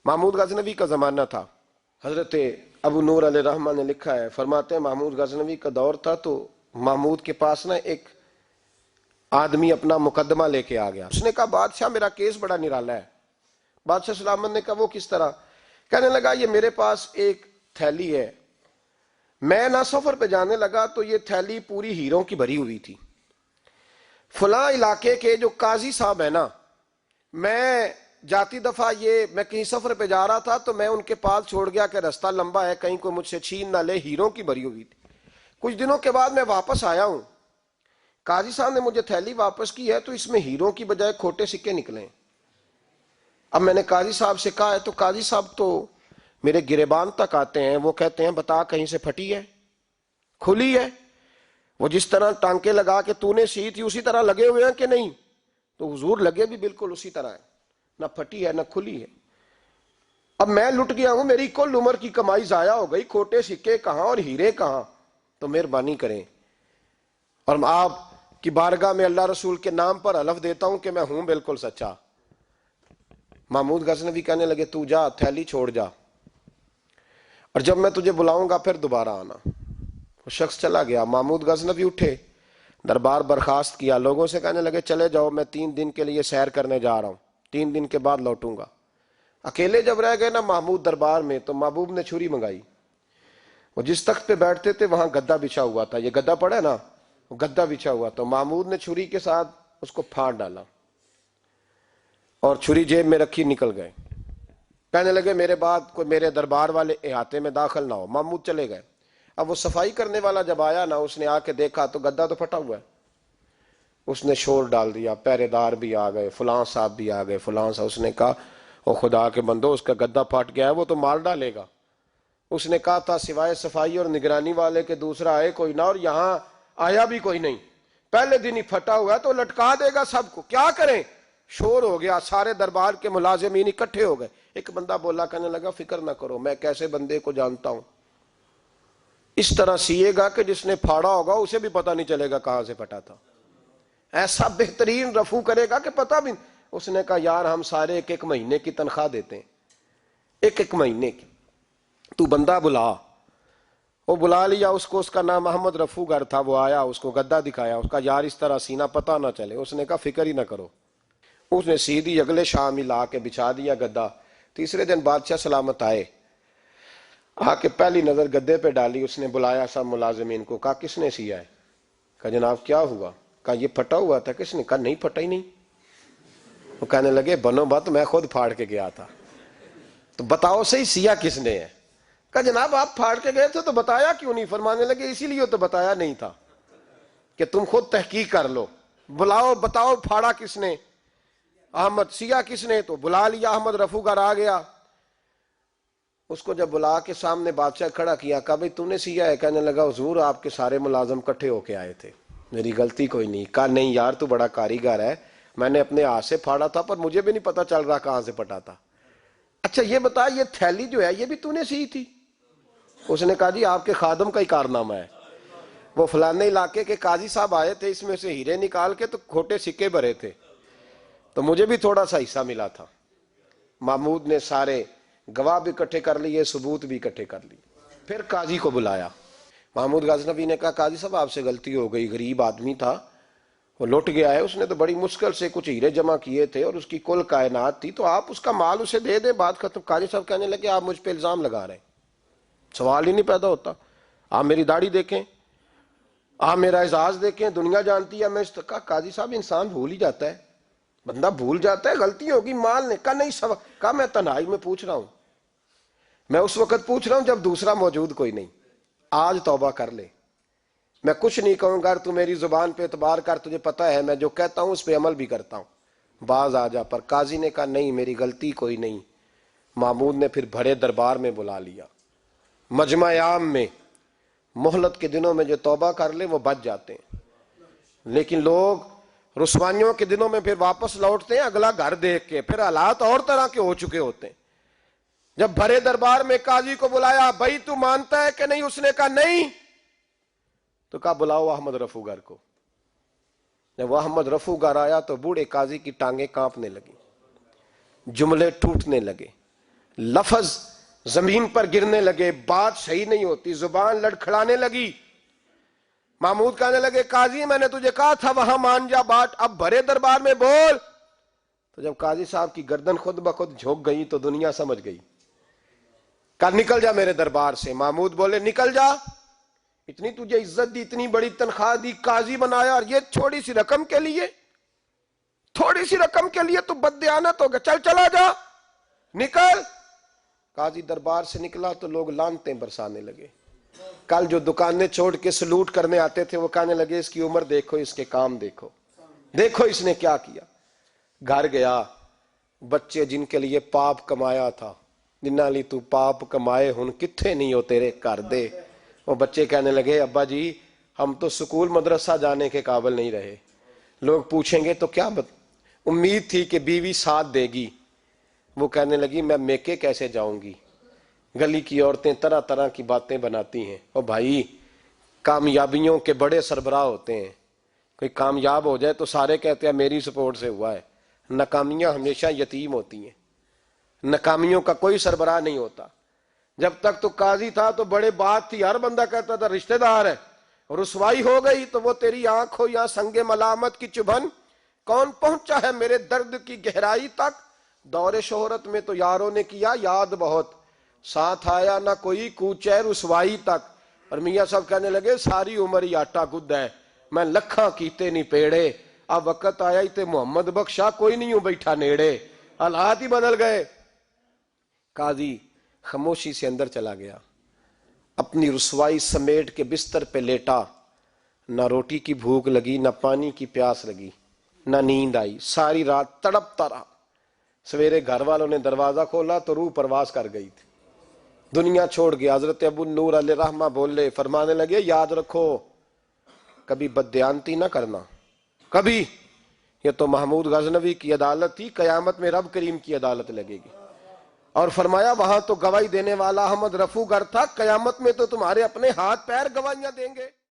محمود غزنوی کا زمانہ تھا. حضرت ابو نور علیہ رحمہ نے لکھا ہے، فرماتے ہیں محمود غزنوی کا دور تھا تو محمود کے پاس نا ایک آدمی اپنا مقدمہ لے کے آ گیا. اس نے کہا بادشاہ میرا کیس بڑا نرالا ہے. بادشاہ سلامت نے کہا وہ کس طرح؟ کہنے لگا یہ میرے پاس ایک تھیلی ہے، میں نہ سفر پہ جانے لگا تو یہ تھیلی پوری ہیروں کی بھری ہوئی تھی. فلاں علاقے کے جو قاضی صاحب ہیں نا، میں جاتی دفعہ میں کہیں سفر پہ جا رہا تھا تو میں ان کے پاس چھوڑ گیا کہ رستہ لمبا ہے، کہیں کوئی مجھ سے چھین نہ لے، ہیروں کی بھری ہوئی تھی. کچھ دنوں کے بعد میں واپس آیا ہوں، قاضی صاحب نے مجھے تھیلی واپس کی ہے تو اس میں ہیروں کی بجائے کھوٹے سکے نکلے. اب میں نے قاضی صاحب سے کہا ہے تو قاضی صاحب تو میرے گریبان تک آتے ہیں، وہ کہتے ہیں بتا کہیں سے پھٹی ہے، کھلی ہے؟ وہ جس طرح ٹانکے لگا کے تو نے سی تھی اسی طرح لگے ہوئے ہیں کہ نہیں؟ تو حضور لگے بھی بالکل اسی طرح ہے، نہ پھٹی ہے نہ کھلی ہے. اب میں لٹ گیا ہوں، میری کل عمر کی کمائی ضائع ہو گئی، کھوٹے سکے کہاں اور ہیرے کہاں؟ تو مہربانی کریں. اور آپ کی بارگاہ میں اللہ رسول کے نام پر حلف دیتا ہوں کہ میں ہوں بالکل سچا. محمود غزنوی کہنے لگے تو جا، تھیلی چھوڑ جا، اور جب میں تجھے بلاؤں گا پھر دوبارہ آنا. وہ شخص چلا گیا. محمود غزنوی اٹھے، دربار برخاست کیا، لوگوں سے کہنے لگے چلے جاؤ، میں 3 دن کے لیے سیر کرنے جا رہا ہوں، 3 دن کے بعد لوٹوں گا. اکیلے جب رہ گئے نا محمود دربار میں تو محبوب نے چھری منگائی. وہ جس تخت پہ بیٹھتے تھے وہاں گدا بچھا ہوا تھا، یہ گدا پڑا ہے نا، وہ گدا بچھا ہوا. تو محمود نے چھری کے ساتھ اس کو پھاڑ ڈالا اور چھری جیب میں رکھی نکل گئے. کہنے لگے میرے بعد کوئی میرے دربار والے احاطے میں داخل نہ ہو. محمود چلے گئے. اب وہ صفائی کرنے والا جب آیا نا، اس نے آ کے دیکھا تو گدا تو پھٹا ہوا ہے. اس نے شور ڈال دیا، پہرے دار بھی آ گئے، فلاں صاحب بھی آ گئے، فلاں صاحب. اس نے کہا او خدا کے بندو، اس کا گدا پھٹ گیا ہے، وہ تو مار ڈالے گا. اس نے کہا تھا سوائے صفائی اور نگرانی والے کے دوسرا آئے کوئی نہ، اور یہاں آیا بھی کوئی نہیں. پہلے دن ہی پھٹا ہوا ہے تو لٹکا دے گا سب کو، کیا کریں؟ شور ہو گیا، سارے دربار کے ملازمین اکٹھے ہو گئے. ایک بندہ بولا، کہنے لگا فکر نہ کرو، میں کیسے بندے کو جانتا ہوں، اس طرح سیے گا کہ جس نے پھاڑا ہوگا اسے بھی پتہ نہیں چلے گا کہاں سے پھٹا تھا. ایسا بہترین رفو کرے گا کہ پتہ بھی. اس نے کہا یار ہم سارے 1 مہینے کی تنخواہ دیتے ہیں، 1 مہینے کی، تو بندہ بلا. وہ بلا لیا اس کو، اس کا نام محمد رفو گر تھا. وہ آیا، اس کو گدا دکھایا، اس کا یار اس طرح سینہ پتہ نہ چلے. اس نے کہا فکر ہی نہ کرو. اس نے سیدھی اگلے شام ہی لا کے بچھا دیا گدا. تیسرے دن بادشاہ سلامت آئے، آ کے پہلی نظر گدے پہ ڈالی. اس نے بلایا سب ملازمین کو، کہا کس نے سیا ہے؟ کہا جناب کیا ہوا؟ کہا یہ پھٹا ہوا تھا. کس نے؟ کہا نہیں پھٹا ہی نہیں. وہ کہنے لگے بنو بات، میں خود پھاڑ کے گیا تھا. تو بتاؤ صحیح سیا کس نے ہے؟ کہا جناب آپ پھاڑ کے گئے تھے تو بتایا کیوں نہیں؟ فرمانے لگے اسی لیے تو بتایا نہیں تھا کہ تم خود تحقیق کر لو. بلاؤ بتاؤ پھاڑا کس نے؟ احمد. سیا کس نے؟ تو بلا لیا. احمد رفو گر آ گیا. اس کو جب بلا کے سامنے بادشاہ کھڑا کیا، کہا بھئی تو نے سیا ہے؟ کہنے لگا حضور آپ کے سارے ملازم کٹھے ہو کے آئے تھے، میری غلطی کوئی نہیں. کہا نہیں یار تو بڑا کاریگر ہے، میں نے اپنے ہاتھ سے پھاڑا تھا پر مجھے بھی نہیں پتا چل رہا کہاں سے پھٹا تھا. اچھا یہ بتا یہ تھیلی جو ہے یہ بھی تو نے سی تھی؟ اس نے کہا جی آپ کے خادم کا ہی کارنامہ ہے، وہ فلانے علاقے کے قاضی صاحب آئے تھے، اس میں سے ہیرے نکال کے تو کھوٹے سکے بھرے تھے تو مجھے بھی تھوڑا سا حصہ ملا تھا. محمود نے سارے گواہ بھی اکٹھے کر لیے، ثبوت بھی اکٹھے کر لیے. پھر قاضی کو بلایا. محمود غزنوی نے کہا قاضی صاحب آپ سے غلطی ہو گئی، غریب آدمی تھا، وہ لٹ گیا ہے، اس نے تو بڑی مشکل سے کچھ ہیرے جمع کیے تھے اور اس کی کل کائنات تھی، تو آپ اس کا مال اسے دے دیں، بات ختم. قاضی صاحب کہنے لگے آپ مجھ پہ الزام لگا رہے ہیں، سوال ہی نہیں پیدا ہوتا. آپ میری داڑھی دیکھیں، آپ میرا اعزاز دیکھیں، دنیا جانتی ہے میں اس کا. قاضی صاحب انسان بھول ہی جاتا ہے، بندہ بھول جاتا ہے، غلطی ہوگی مال نے. کہا نہیں کہا میں تنہائی میں پوچھ رہا ہوں، میں اس وقت پوچھ رہا ہوں جب دوسرا موجود کوئی نہیں. آج توبہ کر لے، میں کچھ نہیں کہوں گا، تو میری زبان پہ اعتبار کر، تجھے پتہ ہے میں جو کہتا ہوں اس پہ عمل بھی کرتا ہوں، باز آ جا. پر قاضی نے کہا نہیں میری غلطی کوئی نہیں. محمود نے پھر بڑے دربار میں بلا لیا، مجمع عام میں. مہلت کے دنوں میں جو توبہ کر لے وہ بچ جاتے ہیں، لیکن لوگ رسوائیوں کے دنوں میں پھر واپس لوٹتے ہیں اگلا گھر دیکھ کے، پھر حالات اور طرح کے ہو چکے ہوتے ہیں. جب بھرے دربار میں قاضی کو بلایا، بھائی تو مانتا ہے کہ نہیں؟ اس نے کہا نہیں. تو کہا بلاؤ احمد رفو گر کو. جب احمد رفو گر آیا تو بوڑھے قاضی کی ٹانگیں کانپنے لگی، جملے ٹوٹنے لگے. لفظ زمین پر گرنے لگے، بات صحیح نہیں ہوتی، زبان لڑکھڑانے لگی۔ محمود کہنے لگے قاضی میں نے تجھے کہا تھا وہاں مان جا بات، اب بھرے دربار میں بول۔ تو جب قاضی صاحب کی گردن خود بخود جھک گئی تو دنیا سمجھ گئی، کہا نکل جا میرے دربار سے۔ محمود بولے نکل جا، اتنی تجھے عزت دی، اتنی بڑی تنخواہ دی، قاضی بنایا، اور یہ تھوڑی سی رقم کے لیے، تھوڑی سی رقم کے لیے تو بددیانت ہو گیا، چل چلا جا، نکل۔ قاضی دربار سے نکلا تو لوگ لعنتیں برسانے لگے۔ کل جو دکانیں چھوڑ کے سلوٹ کرنے آتے تھے وہ کہنے لگے اس کی عمر دیکھو، اس کے کام دیکھو، دیکھو اس نے کیا کیا۔ گھر گیا، بچے جن کے لیے پاپ کمایا تھا، جنہاں لی تو پاپ کمائے ہن کتھے نہیں ہو تیرے کر دے، وہ بچے کہنے لگے ابا جی ہم تو سکول مدرسہ جانے کے قابل نہیں رہے، لوگ پوچھیں گے تو کیا امید تھی کہ بیوی ساتھ دے گی۔ وہ کہنے لگی میں میکے کیسے جاؤں گی، گلی کی عورتیں طرح طرح کی باتیں بناتی ہیں۔ اور بھائی کامیابیوں کے بڑے سربراہ ہوتے ہیں، کوئی کامیاب ہو جائے تو سارے کہتے ہیں میری سپورٹ سے ہوا ہے، ناکامیاں ہمیشہ یتیم ہوتی ہیں، ناکامیوں کا کوئی سربراہ نہیں ہوتا۔ جب تک تو قاضی تھا تو بڑے بات تھی، ہر بندہ کہتا تھا رشتہ دار ہے، رسوائی ہو گئی تو وہ تیری آنکھ ہو یا سنگ ملامت کی چبھن، کون پہنچا ہے میرے درد کی گہرائی تک، دور شہرت میں تو یاروں نے کیا یاد بہت، ساتھ آیا نہ کوئی کوچے رسوائی تک۔ اور میاں صاحب کہنے لگے ساری عمر ہی آٹا گد ہے، میں لکھاں کیتے نہیں پیڑے، اب وقت آیا ہی تے محمد بخشا کوئی نہیں ہوں بیٹھا نیڑے، حالات ہی بدل گئے۔ قاضی خاموشی سے اندر چلا گیا، اپنی رسوائی سمیٹ کے بستر پہ لیٹا، نہ روٹی کی بھوک لگی، نہ پانی کی پیاس لگی، نہ نیند آئی، ساری رات تڑپتا رہا۔ سویرے گھر والوں نے دروازہ کھولا تو روح پرواز کر گئی تھی، دنیا چھوڑ گیا۔ حضرت ابو نور علیہ رحمہ بولے، فرمانے لگے یاد رکھو کبھی بددیانتی نہ کرنا، کبھی، یہ تو محمود غزنوی کی عدالت تھی، قیامت میں رب کریم کی عدالت لگے گی۔ اور فرمایا وہاں تو گواہی دینے والا احمد رفو گر تھا، قیامت میں تو تمہارے اپنے ہاتھ پیر گواہیاں دیں گے۔